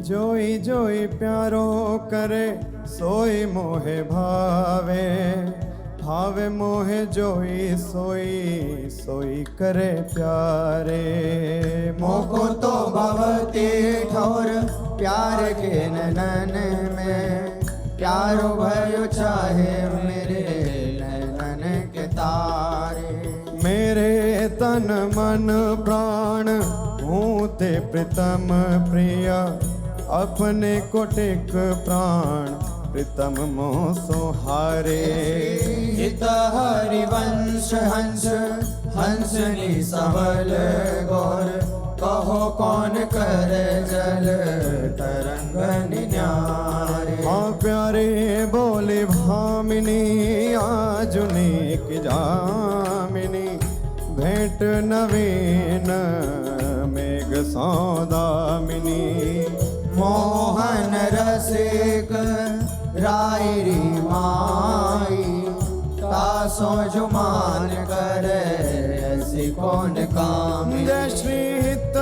जोई जोई प्यारो करे सोई मोहे भावे, भावे मोहे जोई सोई सोई करे प्यारे। मोको तो भवती ठोर प्यार के नैनन में, प्यारो भयो चाहे मेरे नैनन के तारे। मेरे तन मन प्राण हूँ ते प्रीतम प्रिया, अपने को टेक प्राण प्रीतम मोह सोहारे। हित हरिवंश हंस हंसनी सबल गौर, कहो कौन कर जल तरंग न्यारे। हाँ प्यारे बोले भामिनी आजुनीक जामिनी, भेंट नवीन मेघ सौदामिनी। मोहन रसिक रायरी माई, तासो जुमान करे ऐसी कौन काम। जय श्री हित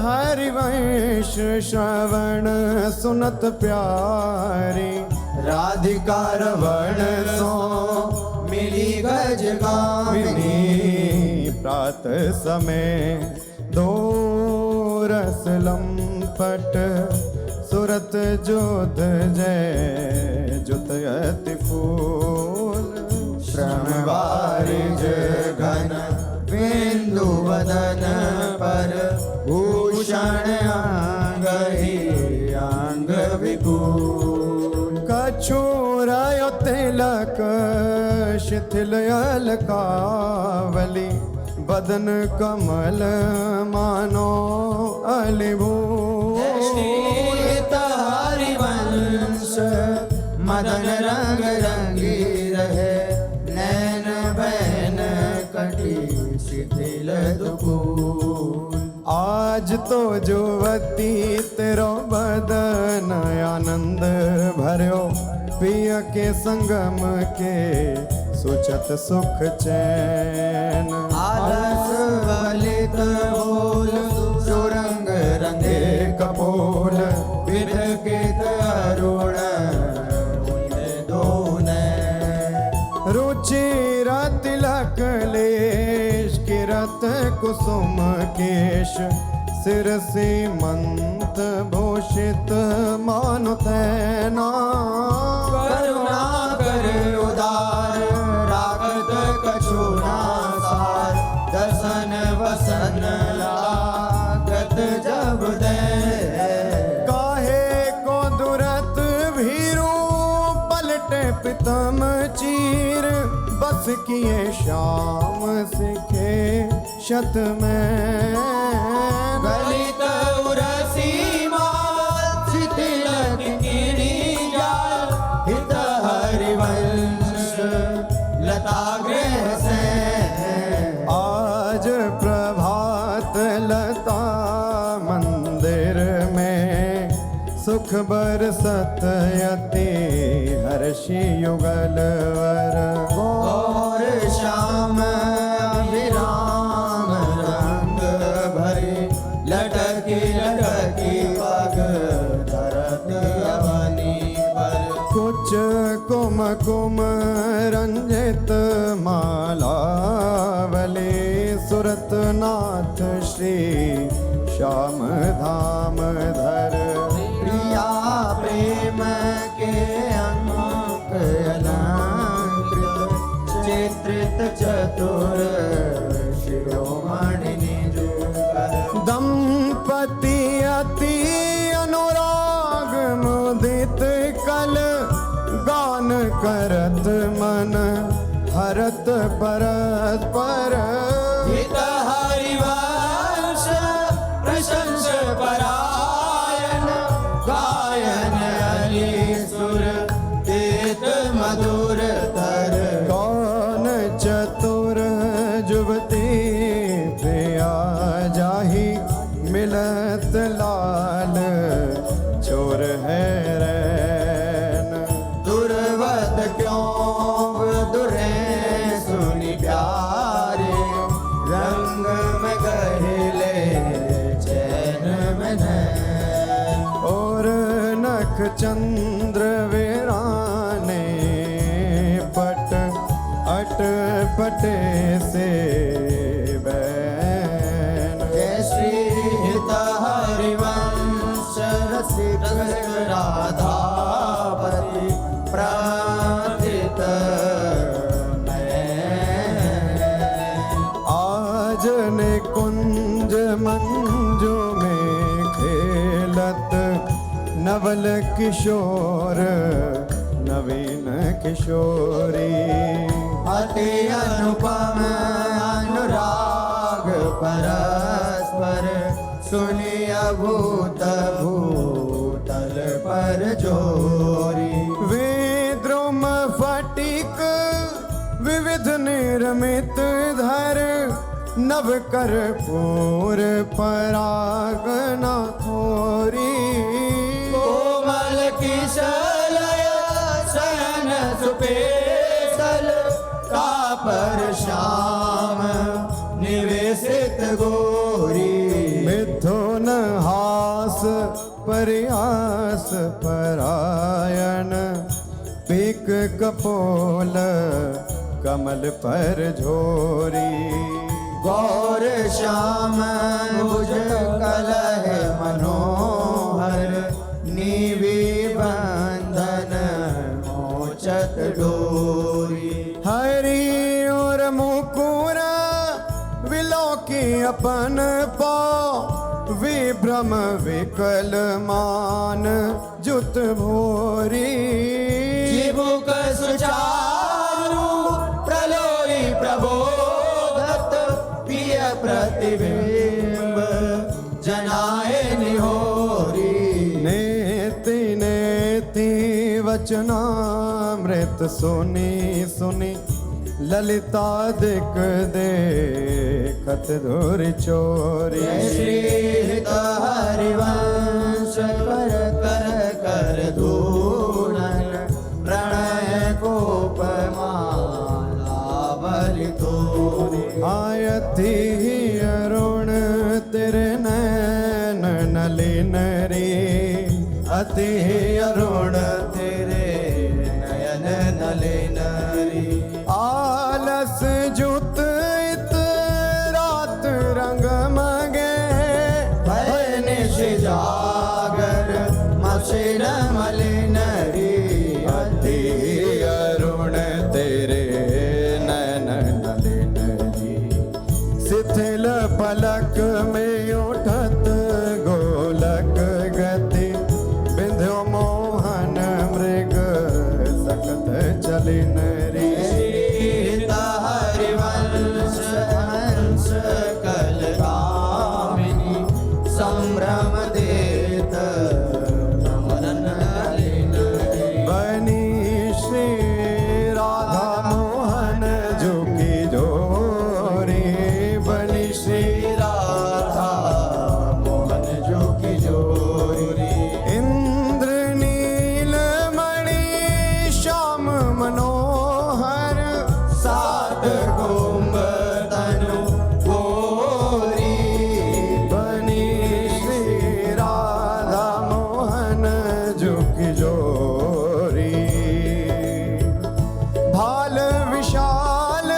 हरिवंश श्रवण सुनत प्यारी, राधिका रवण सो मिली गज गामिनी। प्रात समय दो रस लंपट, सुरत जोध जय जुत अति फूल। श्रम वारिज घन बिंदु वदन पर, भूषण अंग ही अंग विपुल। कछुरायो तिलक शिथिल अलकावली, बदन कमल मानो अलिभूल। हरिवंश मदन रंग रंगी रहे, नैन बैन कटी शिथिल दुकूल। आज तो जुवती तेरो बदन आनंद भर्यो, पिय के संगम के सुचत सुख चैन। आलस ललित बोल सुरंग रंगे कपोल, विध के तरुण रुचिर तिलक लेश किरत कुसुम केश, सिर सीमंत भूषित मानु तैना। करुणा कर उदार रागत कछुना सार, दसन वसन लागत जब दे। काहे को दुरत भीरू पलटे प्रीतम चीर, बस किए श्याम सिखे शत में। गलित उरसी माल शिथिल किरी जाल, हित हरिवंश लता गृह से। आज प्रभात लता मंदिर में, सुख बरसत यति हर्षि युगल वर। और श्याम अभिराम रंग भरे, लटकी लटकी पग धरत अवनी पर। कुछ कुम कुम रंजित मालावली, सुरत नाथ श्री श्याम धाम धर। प्रिया प्रेम के अंक अलंकृत, चित्रित चतुर शिरोमणि निजुकर। दंपति अति अनुराग मुदित कल, गान करत मन हरत परस्पर। हित हरिवंश प्रशंस परायण, गायन अली सुर देत मधुर तर। कौन चतुर जुवती प्रिया जाही, मिलत लाल चोर है रैन। दुर्वत क्यों दुरे सुनि प्यारे, चंद्र वीराने पट अट पटे से बैन। जय श्री हित हरिवंश रसिक राधापति प्रार्थित आज ने कुंज मंजू में खेलत नवल किशोर नवीन किशोरी। अति अनुपम अनुराग परस्पर सुनिय भूत भूतल पर जोरी। विद्रुम फटिक विविध निर्मित धर नव कर पूर परागना खोरी। कोमल किशलय शयन सुपेशल कापर श्याम निवेशित गोरी। मिथुन हास परिहास परायण पीक कपोल कमल पर झोरी। गौर श्याम भुज कलह मनोहर नीवी बंधन मोचत डोरी। हरि और मुकुर विलोकी अपन पाओ विभ्रम विकल मान जुत भोरी। जीवुक सुचारु प्रलोई प्रबोधत पिय प्रतिबिंब जनाए निहोरी। नेति नेति वचनामृत सुनी सुनी ललिता दिक देखत धुर चोरी। जय श्री हित हरिवंश कर कर कर धूलन प्रणय कोपमाला बलि तोरी। आयति अरुण तेरे नैन नलिन रे। अति अरुण तेरे नयन नलिन री। आलस जुत इत रात रंग मगे। भय निश जागर मसिन मलिन री। अति अरुण तेरे नैन नलिन री। शिथिल पलक में उठत गोलक गति बिंध्यो मोहन मृग सकत चलिन री। हित हरिवंश हंस कलकामिनी संभ्रम देत नमन नलिन री। बनी श्री राधा मोहन झुकी जोरी। बनी श्री राधा मोहन जो की जोरी। इंद्र नीलमणि श्याम मनोहर। सात कुंभ तनु गोरी। बनी श्री राधा मोहन झुकी जोरी। भाल विशाल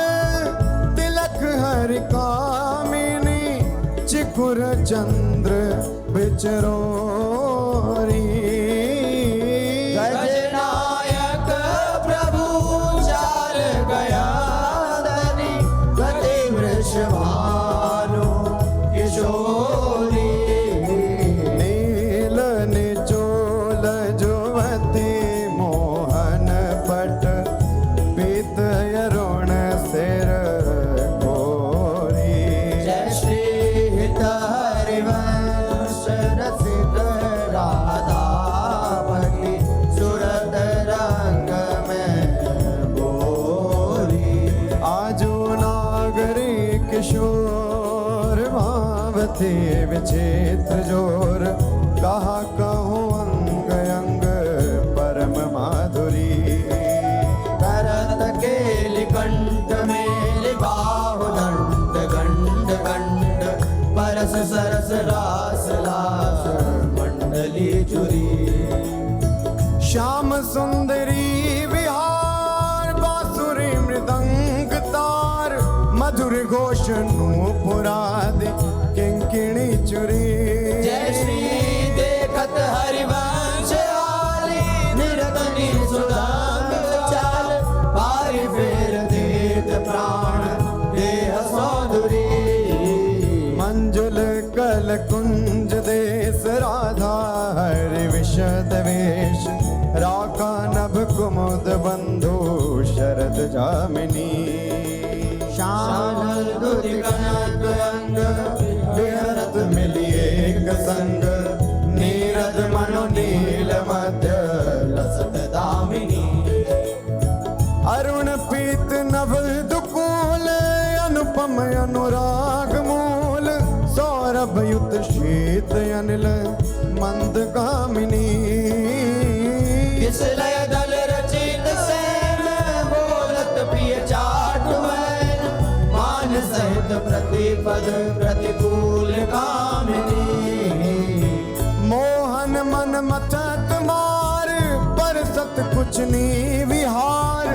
तिलक हर कामिनी चिकुर चंद्र बिचरोरी। गजनायक प्रभु चाल गया धनी गति वृषभानु किशोरी। नील निचोल जुवती मोहन पट पीत अरुण सिर गोरी। जय श्री हित हरिवंश रसिक राधापति सुरत रंग में बोरी। आजो नागरी किशोर भावती विचित्र जोर। कहा कहूँ अंग अंग परम माधुरी। भरत केलि कंठ मेलि बाहु दंड गंड गंड परस सरस रास लास मंडली चुरी। औषध वेश राका नभ कुमुद बंधु शरद जामिनी श्यामल दुधिगणक अंग विहरत मिली एक संग नीरद मनो नील मध्य लसत दामिनी अरुण पीत नभ दुकूल अनुपम अनुराग मूल सौरभ युत शीत अनिल मंद कामिनी किस लय दल रचित सैन बोलत प्रिय चाट मैन मान सहित प्रतिपद प्रतिकूल कामिनी मोहन मन मथत मार पर सत कुछ नी विहार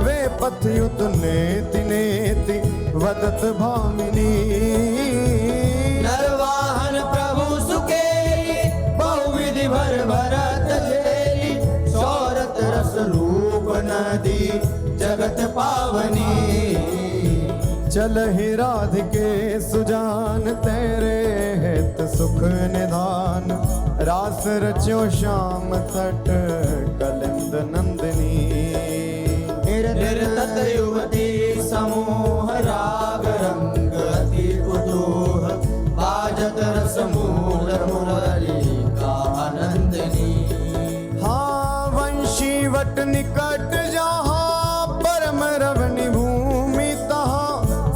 वे पथ युत नेति नेति वदत भामिनी नरवाहन प्रभु सुकेली बहुविधि भर भरत झेली सौरत रस रूप नदी जगत पावनी चल ही राधिके सुजान तेरे हित सुख निधान रास रच्यो श्याम तट कलिंद नंदिनी निर्तत युवती समूह राग रंग अति कुतूह बाजत रस मूल मुरली का आनंदनी हाँ वंशी वट निकट जहाँ परम रवनि भूमि तहाँ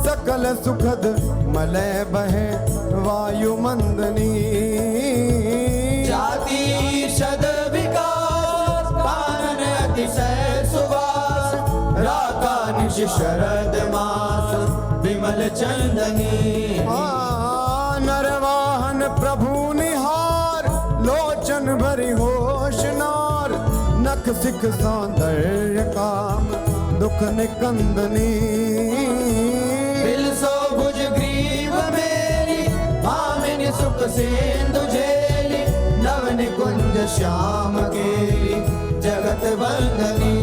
सकल सुखद मलय बहे वायु मंदनी जाति शद विकास कानन अतिशय सुवास राका निश शरद मास विमल चंदनी नरवाहन प्रभु निहार लोचन भरी होशनार नख सिख सौंदर्य काम दुख निकंदनी बिलसो भुज ग्रीव मेरी भामिनी सुख सिंधु झेली नव निकुंज श्याम केली जगत वंदनी